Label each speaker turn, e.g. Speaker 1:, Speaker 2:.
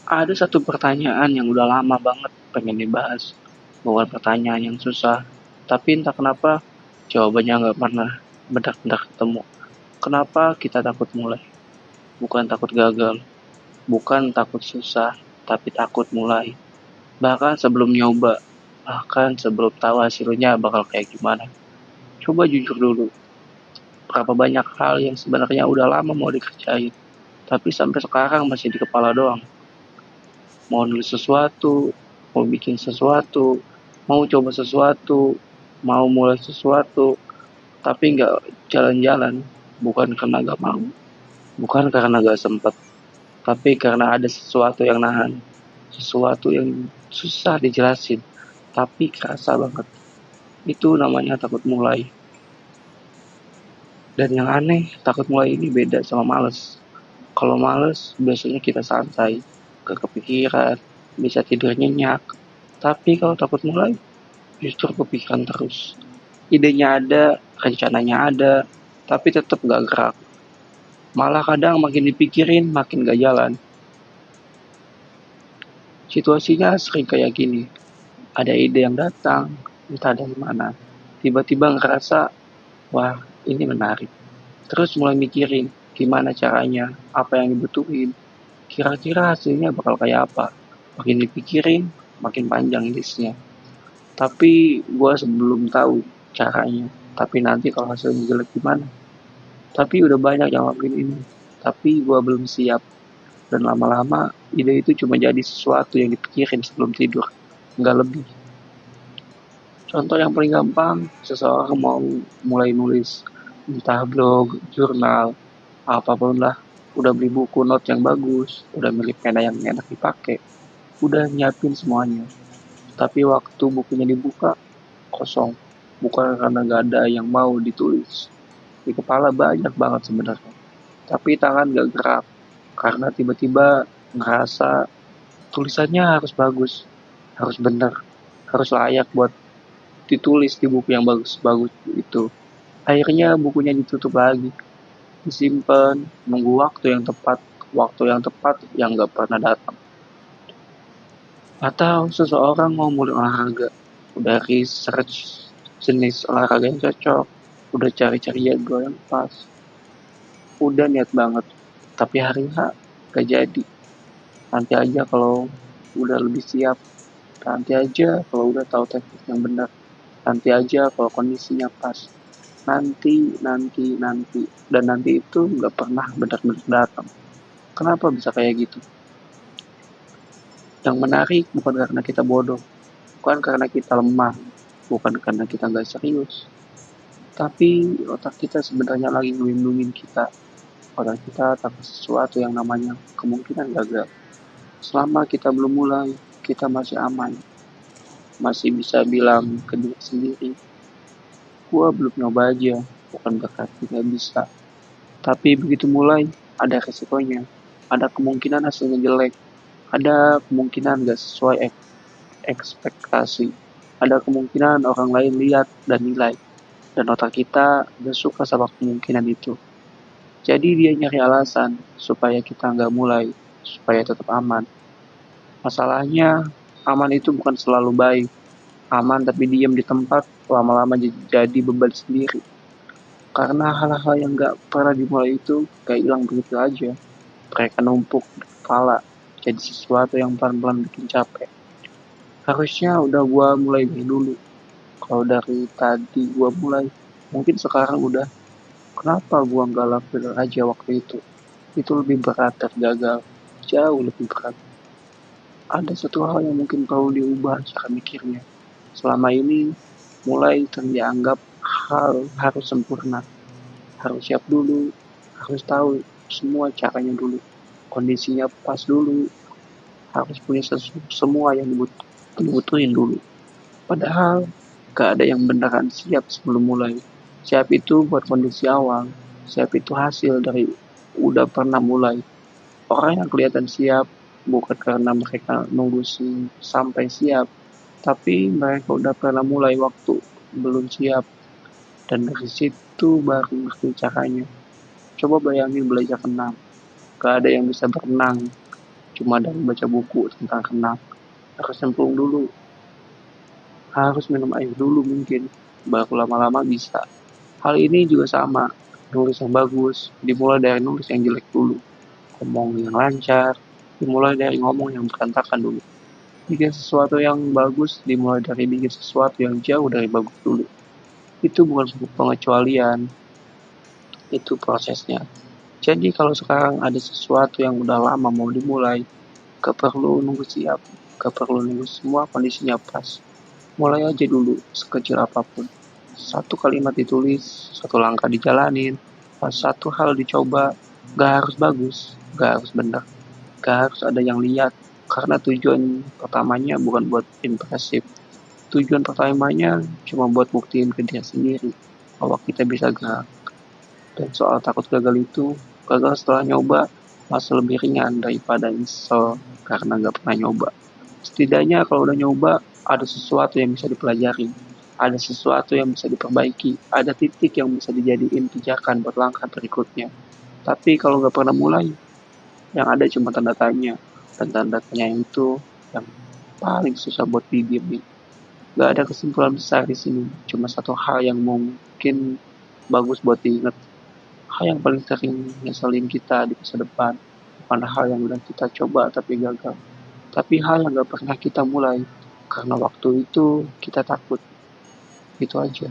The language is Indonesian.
Speaker 1: Ada satu pertanyaan yang udah lama banget pengen dibahas. Bukan pertanyaan yang susah, tapi entah kenapa jawabannya nggak pernah benar-benar ketemu. Kenapa kita takut mulai? Bukan takut gagal, bukan takut susah, tapi takut mulai. Bahkan sebelum nyoba, bahkan sebelum tahu hasilnya bakal kayak gimana. Coba jujur dulu, berapa banyak hal yang sebenarnya udah lama mau dikerjain, tapi sampai sekarang masih di kepala doang. Mau nulis sesuatu, mau bikin sesuatu, mau coba sesuatu, mau mulai sesuatu, tapi nggak jalan-jalan. Bukan karena nggak mau, bukan karena nggak sempet, tapi karena ada sesuatu yang nahan, sesuatu yang susah dijelasin, tapi kerasa banget. Itu namanya takut mulai. Dan yang aneh, takut mulai ini beda sama males. Kalau males, biasanya kita santai, gak kepikiran, bisa tidur nyenyak. Tapi kalau takut mulai, justru kepikiran terus. Idenya ada, rencananya ada, tapi tetap gak gerak. Malah kadang makin dipikirin, makin gak jalan. Situasinya sering kayak gini. Ada ide yang datang, entah dari mana. Tiba-tiba ngerasa, wah ini menarik. Terus mulai mikirin, gimana caranya, apa yang dibutuhin. Kira-kira hasilnya bakal kayak apa. Makin dipikirin, makin panjang listnya. Tapi gue sebelum tahu caranya. Tapi nanti kalau hasilnya jelek gimana? Tapi udah banyak yang lakuin ini. Tapi gue belum siap. Dan lama-lama ide itu cuma jadi sesuatu yang dipikirin sebelum tidur. Nggak lebih. Contoh yang paling gampang, seseorang mau mulai nulis. Entah blog, jurnal, apapun lah. Udah beli buku note yang bagus. Udah milih pena yang enak dipakai. Udah nyiapin semuanya. Tapi waktu bukunya dibuka, kosong. Bukan karena gak ada yang mau ditulis. Di kepala banyak banget sebenarnya. Tapi tangan gak gerak. Karena tiba-tiba ngerasa tulisannya harus bagus. Harus benar. Harus layak buat ditulis di buku yang bagus-bagus itu. Akhirnya bukunya ditutup lagi. Disimpan, nunggu waktu yang tepat. Waktu yang tepat yang gak pernah datang. Atau seseorang mau mulai olahraga. Udah research jenis olahraga yang cocok. Udah cari-cari jadwal yang pas. Udah niat banget. Tapi hari H gak jadi. Nanti aja kalau udah lebih siap. Nanti aja kalau udah tahu teknik yang benar. Nanti aja kalau kondisinya pas. Nanti. Dan nanti itu gak pernah benar-benar datang. Kenapa bisa kayak gitu? Yang menarik bukan karena kita bodoh. Bukan karena kita lemah. Bukan karena kita gak serius. Tapi otak kita sebenarnya lagi ngelindungin kita. Otak kita takut sesuatu yang namanya kemungkinan gagal. Selama kita belum mulai, kita masih aman. Masih bisa bilang ke diri sendiri, gua belum nyoba aja, bukan berarti gak bisa. Tapi begitu mulai, ada resikonya. Ada kemungkinan hasilnya jelek. Ada kemungkinan gak sesuai ekspektasi. Ada kemungkinan orang lain lihat dan nilai. Dan otak kita gak suka sama kemungkinan itu. Jadi dia nyari alasan supaya kita nggak mulai, supaya tetap aman. Masalahnya, aman itu bukan selalu baik. Aman tapi diam di tempat, lama-lama jadi beban sendiri. Karena hal-hal yang nggak pernah dimulai itu kayak hilang begitu aja. Mereka numpuk di kepala, jadi sesuatu yang pelan-pelan bikin capek. Harusnya udah gua mulai dari dulu. Kalau dari tadi gua mulai, mungkin sekarang udah. Kenapa gua nggak lakuin aja waktu itu? Itu lebih berat dan gagal. Jauh lebih berat. Ada satu hal yang mungkin perlu diubah cara mikirnya. Selama ini, mulai dianggap hal harus sempurna. Harus siap dulu, harus tahu semua caranya dulu. Kondisinya pas dulu, harus punya semua yang dibutuhin dulu. Padahal, gak ada yang beneran siap sebelum mulai. Siap itu buat kondisi awal. Siap itu hasil dari udah pernah mulai. Orang yang kelihatan siap bukan karena mereka nunggu sampai siap, tapi mereka udah pernah mulai waktu belum siap. Dan dari situ baru ngerti caranya. Coba bayangin belajar renang. Gak ada yang bisa berenang. cuma dari baca buku tentang renang. Harus nyemplung dulu, harus minum air dulu mungkin, baru lama-lama bisa. Hal ini juga sama, nulis yang bagus, dimulai dari nulis yang jelek dulu. Ngomong yang lancar, dimulai dari ngomong yang berantakan dulu. Bikin sesuatu yang bagus, dimulai dari bikin sesuatu yang jauh dari bagus dulu. Itu bukan pengecualian, itu prosesnya. Jadi kalau sekarang ada sesuatu yang udah lama mau dimulai, gak perlu nunggu siap, gak perlu nunggu semua kondisinya pas. Mulai aja dulu, sekecil apapun. Satu kalimat ditulis, satu langkah dijalanin, satu hal dicoba. Gak harus bagus, gak harus benar, gak harus ada yang lihat. Karena tujuan pertamanya bukan buat impresif. Tujuan pertamanya cuma buat buktiin ke diri sendiri bahwa kita bisa gerak. Dan soal takut gagal itu, gagal setelah nyoba masih lebih ringan daripada nyesel karena gak pernah nyoba. Setidaknya kalau udah nyoba, ada sesuatu yang bisa dipelajari, ada sesuatu yang bisa diperbaiki, ada titik yang bisa dijadiin pijakan buat langkah berikutnya. Tapi kalau gak pernah mulai, yang ada cuma tanda tanya. Dan tanda tanya itu yang paling susah buat didiemin. Gak ada kesimpulan besar di sini, cuma satu hal yang mungkin bagus buat diingat. Hal yang paling sering ngeselin kita di masa depan bukan hal yang udah kita coba tapi gagal, tapi hal yang gak pernah kita mulai karena waktu itu kita takut. Itu aja.